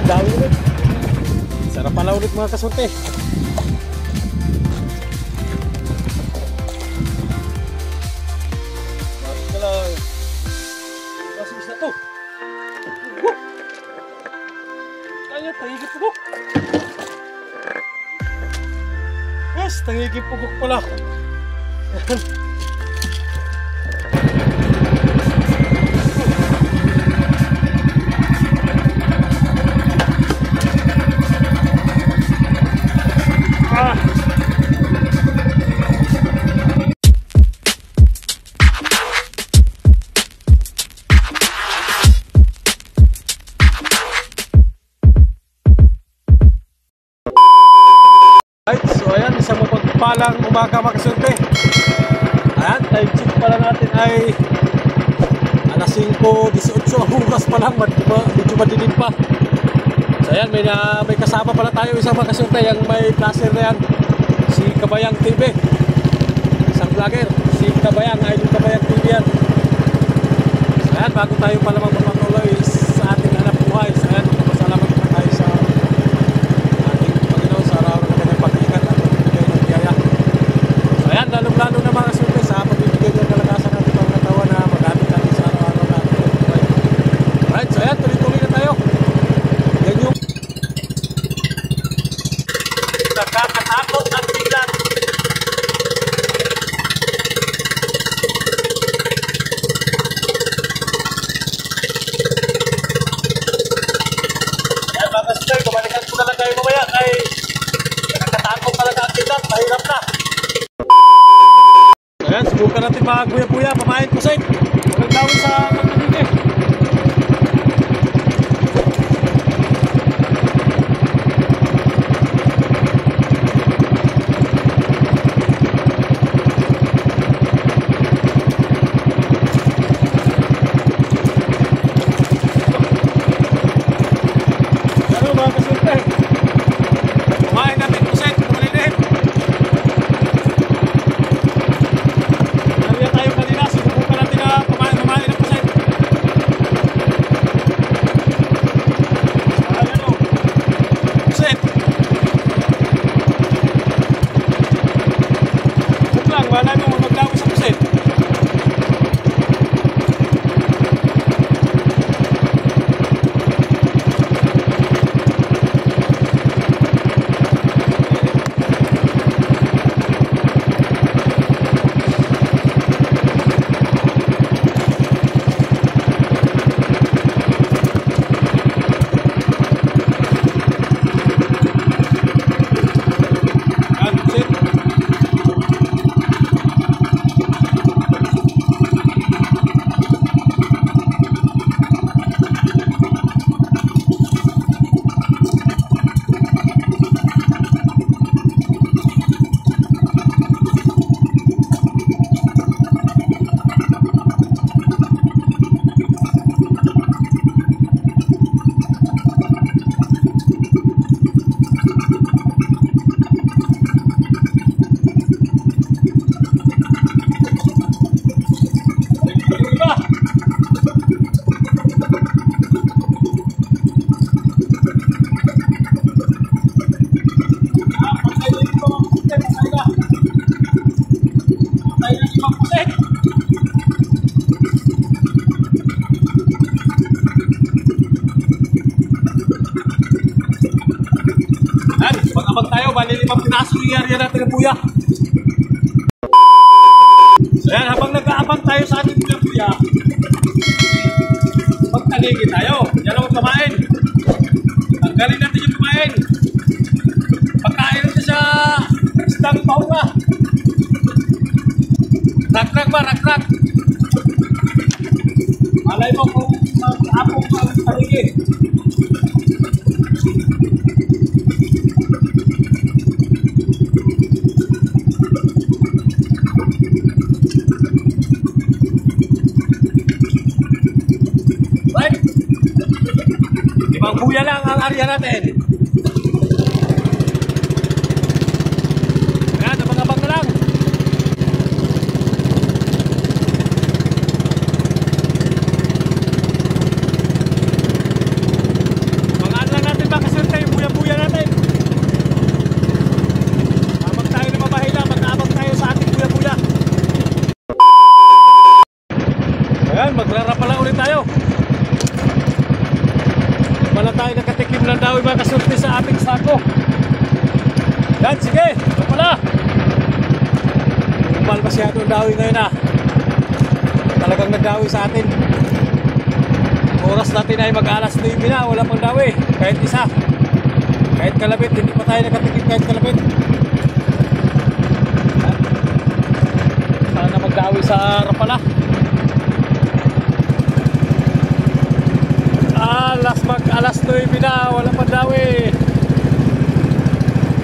dami ulit. Sarap pala ulit mga kasorte. Bakit ka lang? Kasi isa to. Kaya tangigip pugok. Yes, tangigip pugok pala. Isang mapagpalang umaga mga kasorte. Ayan, time check pala natin ay alas 5:18. Ang oras pa lang, medyo madilim pa. So ayan, may kasama pala tayo isang mga kasorte. Yung may placer na yan, si Kabayang TV. Isang vlogger, si Kabayang, ay yung Kabayang TV yan. So ayan, bago tayo pala magpapatuloy sa ating hanap buhay. So ayan, magpapasalamat na tayo sa ating Panginoon sa araw na kanyang pag-iingat at pagbibigay ng biyaya. So ayan, lalong-lalo na mga kasorte sa pagbibigay ng kalakasan natin mga katawan na magamit natin sa araw-araw natin. Alright, so ayan, tuloy-tuloy na tayo. Yan yung nakakatakot at biglan. Ayan mga kasorte, kumalikan ko na lang kayo mamaya kay nakakatakot talaga ang biglan, mahirap na. Ayan, subukan natin mga buya-buya, pamahin ko sa'yo. Huwag gawin sa pagkakin eh. Ano mga kasunte? Pamahin natin ko sa'yo, kumalilin. Nariyan tayo kanina, sinubukan natin na pamahin ang kusay. Ayan o. Kusay. Huwag lang, wala mo maglago sa kusay. Pag tayo, bali 5 pinaso iyariyan natin ang buya. So yan, habang nag-aabang tayo sa ating buya-buya, magtaligi tayo. Yan ang kumain. Tanggalin natin yung kumain. Pagkain natin sa isdang paunga. Rak-rak ba? Rak-rak. Malay mo kung apong ang taligi. Buya lang ang area natin. Ayan, abang-abang na lang. Mga lang natin tayo nakatikim ng dawi mga kasulti sa ating sako. Yan, sige, ito pala. Umal masyado ang dawi ngayon ah. Talagang nagdawi sa atin. Oras natin ay mag-alas 9 na, wala pang dawi. Kahit isa. Kahit kalabit, hindi pa tayo nakatikim kahit kalabit. Sana magdawi sa Rapala. Mag-alas 9 na, wala pang dawi.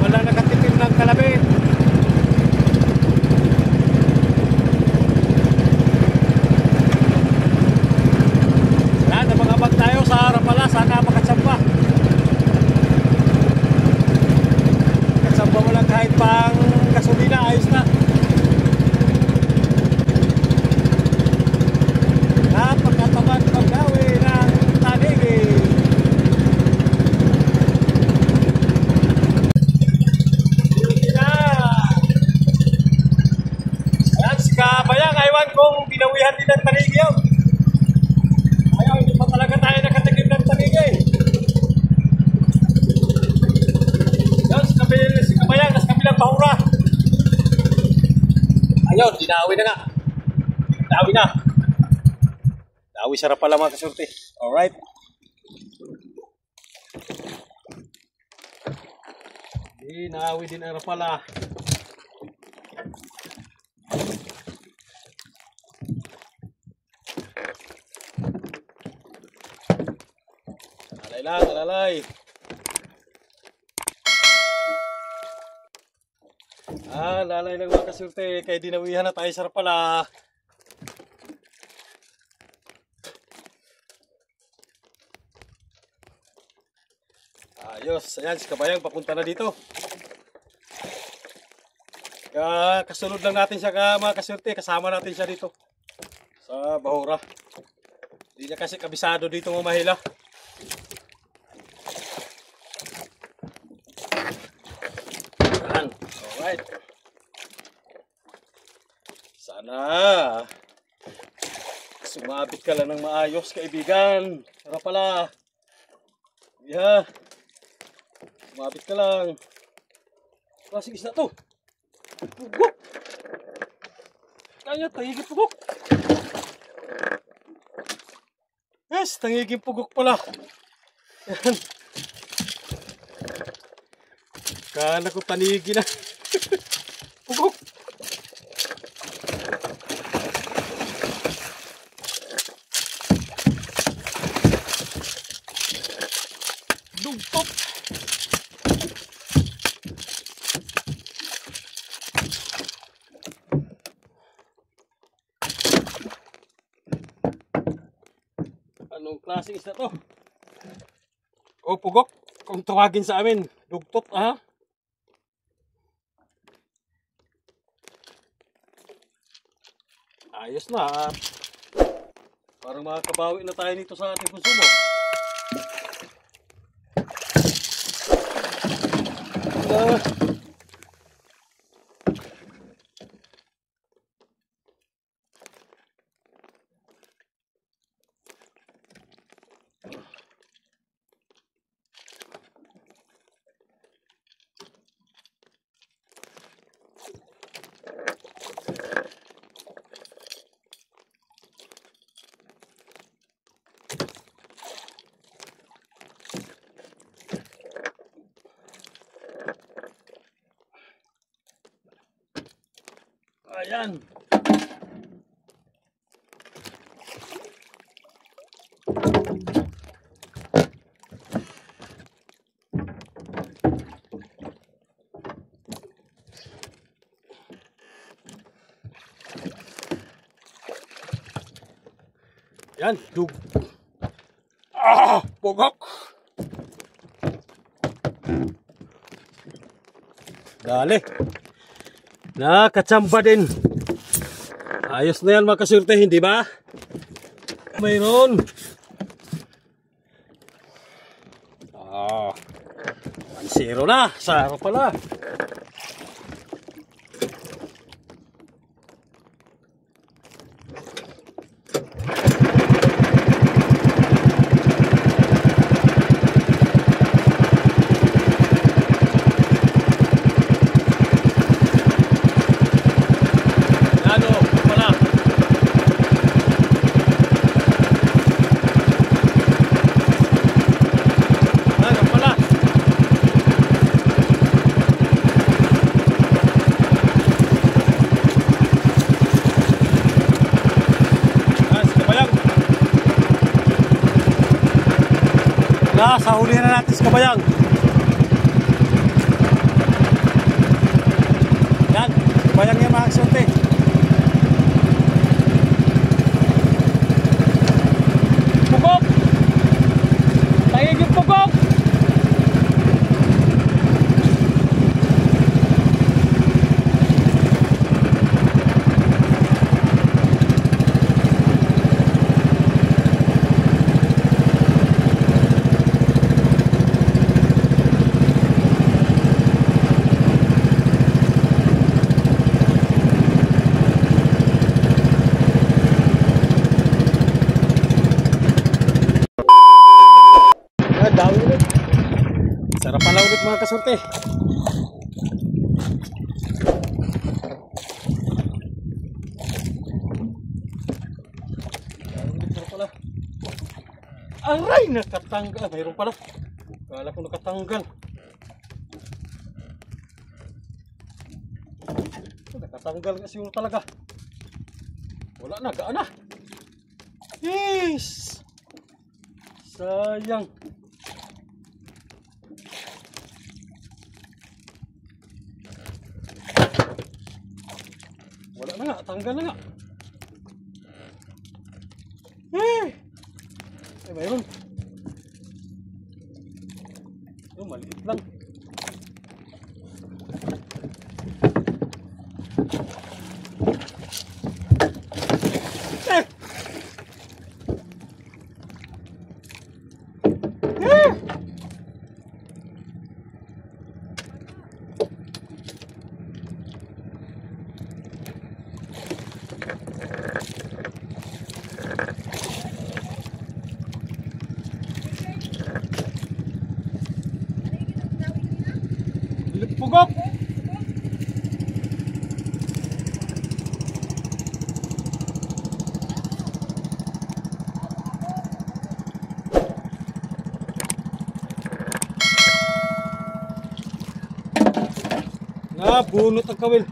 Wala nakatikim ng kalabit. Abang tayo sa Rapala, sana makatsamba. Katsamba mo lang kahit pang gasolina, ayos na. Napakatamad pagdawi ng tanig eh. Hindi na. Ayan, si Kabayang, aywan kong binawihan din ng tanig yun. Hindi pa talaga tayo nakatikim ng tanig eh. Yan, si Kabayang, nasa kabilang bahura. Ayun, dinawi na nga. Dawi na. Dawi sarap pala mga kasurti. Alright. Dinawi din ang Rapala. Alay lang, alalay. Lalay lang mga kasurte. Kaya dinawihan na tayo sa Rapala. Ayos, ayan si Kabayang papunta na dito. Kasunod lang natin siya mga kasurte. Kasama natin siya dito sa bahura. Hindi niya kasi kabisado dito mamahila. Alright. Sana sumabit ka lang ng maayos, kaibigan. Sarap pala. Yeah. Sumabit ka lang. Klaseng isda to. Pugok. Kaya tangiging pugok. Yes, tangiging pugok pala. Yan. Kala ko tanigi na. Pugok. Dugtop. Anong klaseng isda to? O pugok. Kung tawagin sa amin, dugtot ha. Ayos na at parang makakabawi na tayo nito sa ating konsumo. Ayan. Yan, dug. Pugok. Dali. Nakatsamba din. Ayos na yan mga kasurte, hindi ba? Mayroon. 1-0 na. Saro pala. Nasa huli na natin sa kabayang. Yan, kabayang yan mga kasorte. Pugok! Tayig yung pugok! Sarap pala ulit mga kasorte. Sarap pala. Aray! Nakatanggal. Mayroon pala. Kala ko nakatanggal. Nakatanggal kasi yung talaga. Wala na. Gaan na. Yes! Sayang. Wala na nga, tanggal na nga. Eh, mayroon. Yung maliit lang. Pugok! Nabunot ang kawil.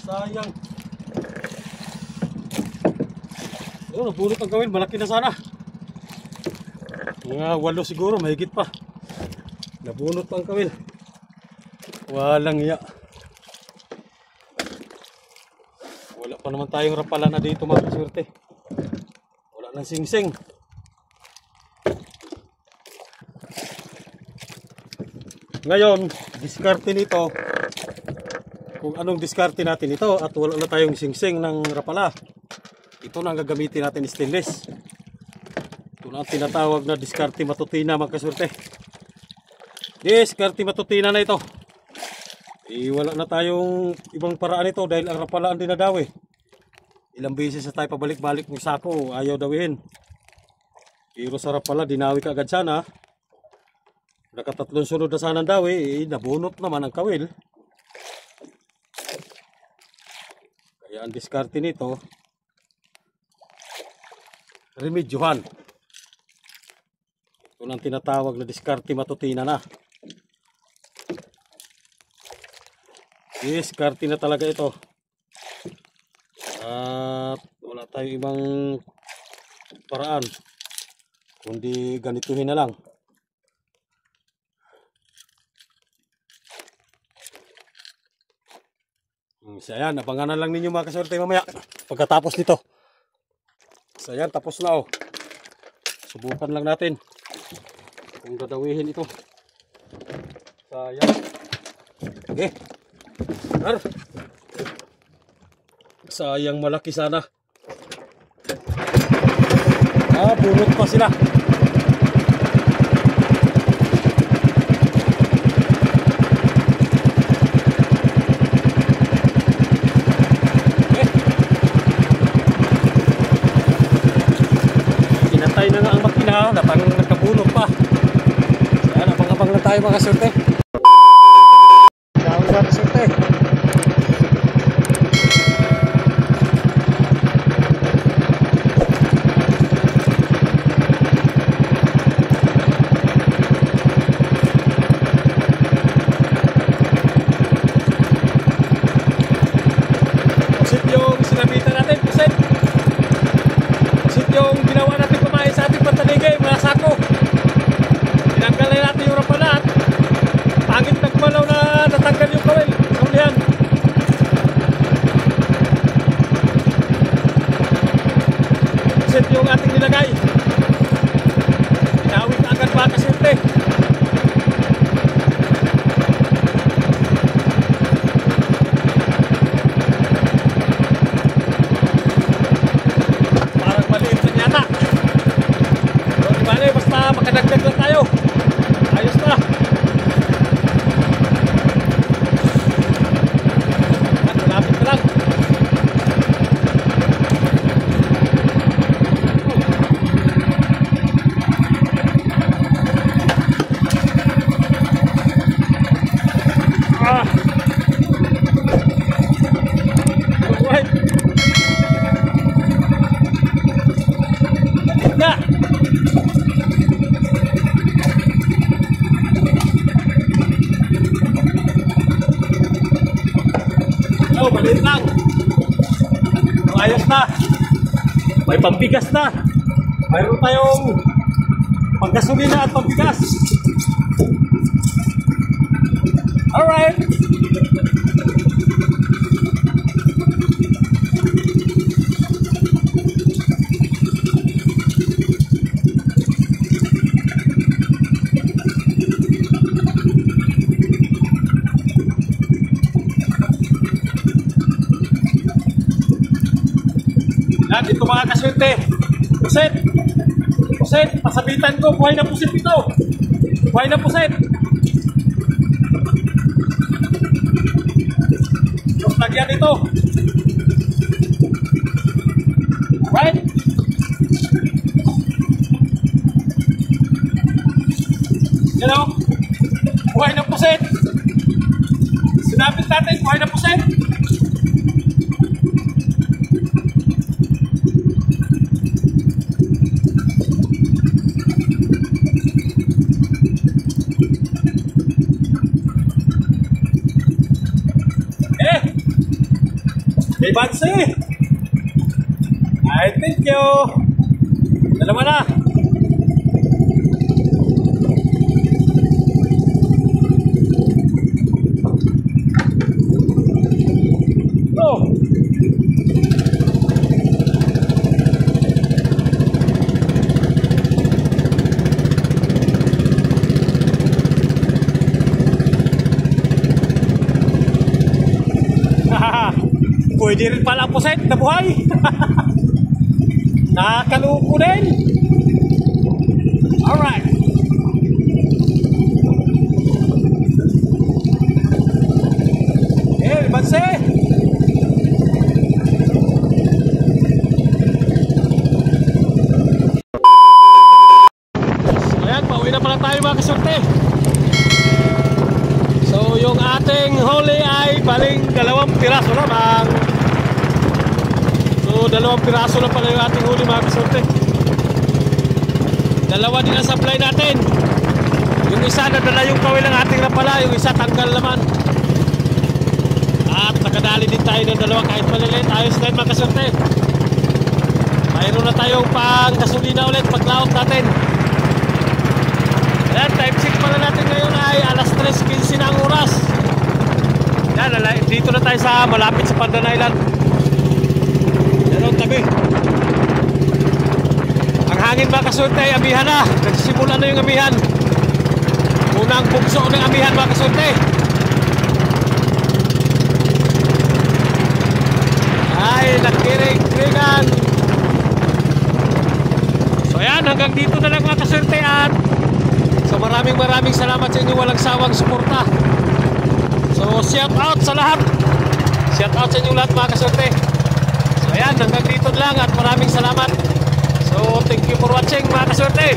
Sayang. Oh, nabunot ang kawil. Malaki na sana. Mga 8 siguro, mahigit pa. Nabunot pa ang kawil. Walang iya. Wala pa naman tayong rapala na dito mga kasorte. Wala nang singsing. Ngayon, diskarte nito. Kung anong diskarte natin ito at wala na tayong singsing ng rapala. Ito na ang gagamitin natin, stainless. Ito na ang tinatawag na diskarte matutina mga kasorte. Diskarte matutina na ito. Wala na tayong ibang paraan ito dahil ang rapala ang dinadawi. Ilang beses na tayo pabalik-balik ng sako, ayaw dawihin. Pero sa rapala, dinawi ka agad sana. Nakatatlong sunod na sana ang dawi, nabunot naman ang kawil. Kaya ang diskarte nito, remedyohan. Ito ang tinatawag na diskarte matutina na. Diskarte na talaga ito. At wala tayong ibang paraan kundi ganituhin na lang. So ayan, abangan na lang ninyo mga kasorte mamaya pagkatapos nito. So ayan, tapos na oh. Subukan lang natin kung gadawihin ito. So ayan. Okay. Sayang, malaki sana. Bunot pa sila. Pinatay na nga ang makina, nakabunot pa. Ayan, abang-abang na tayo mga kasorte. Dahil mga kasorte. Yung ginawa natin kumain sa ating pataligay, mga sako. makadagdag lang tayo. Ayos na. At malapit na lang. Alright. Yeah. Oh, maliit lang. Ayos na. May pambigas na. Mayroon tayong panggasolina at pambigas. Alright. Yan, dito mga kaswerte. Puset! Puset! Pasabitan ko, buhay na puset ito! Buhay na puset! Tapos lagyan ito. Right? Yan o. Buhay na puset! Sinabit natin, buhay na puset! May bansi! I thank you! Dalawa na! Oh! Pwede rin pala puset na buhay. Nakakaloko din. Alright. Eh, banse. Ayan, pauwi na pala tayo mga kasorte. So, yung ating huli ay baling 2 piraso lamang. So, 2 piraso lang pala yung ating huli mga kasorte. 2 din ang supply natin. Yung isa nadala yung kawil ng ating napala, yung isa tanggal naman. At nakadali din tayo ng 2 kahit maliliit. Ayos na yun mga kasorte. Mayroon na tayong pang gasolina ulit paglaot natin. Ayan, time check pala natin ngayon ay alas 3:15 na ang oras. Yan, dito na tayo sa malapit sa Pandan Island. Yan ang tabi. Ang hangin mga kasorte ay amihan na. Nagsisimula na yung amihan. Unang bugso ng amihan mga kasorte. Ay, nagkiring-kiringan. So yan, hanggang dito na lang mga kasorte at so maraming salamat sa inyo walang sawang suporta. So shout out sa lahat. Shout out sa inyo lahat mga kasorte. So ayan, hanggang dito lang at maraming salamat. So thank you for watching mga kasorte.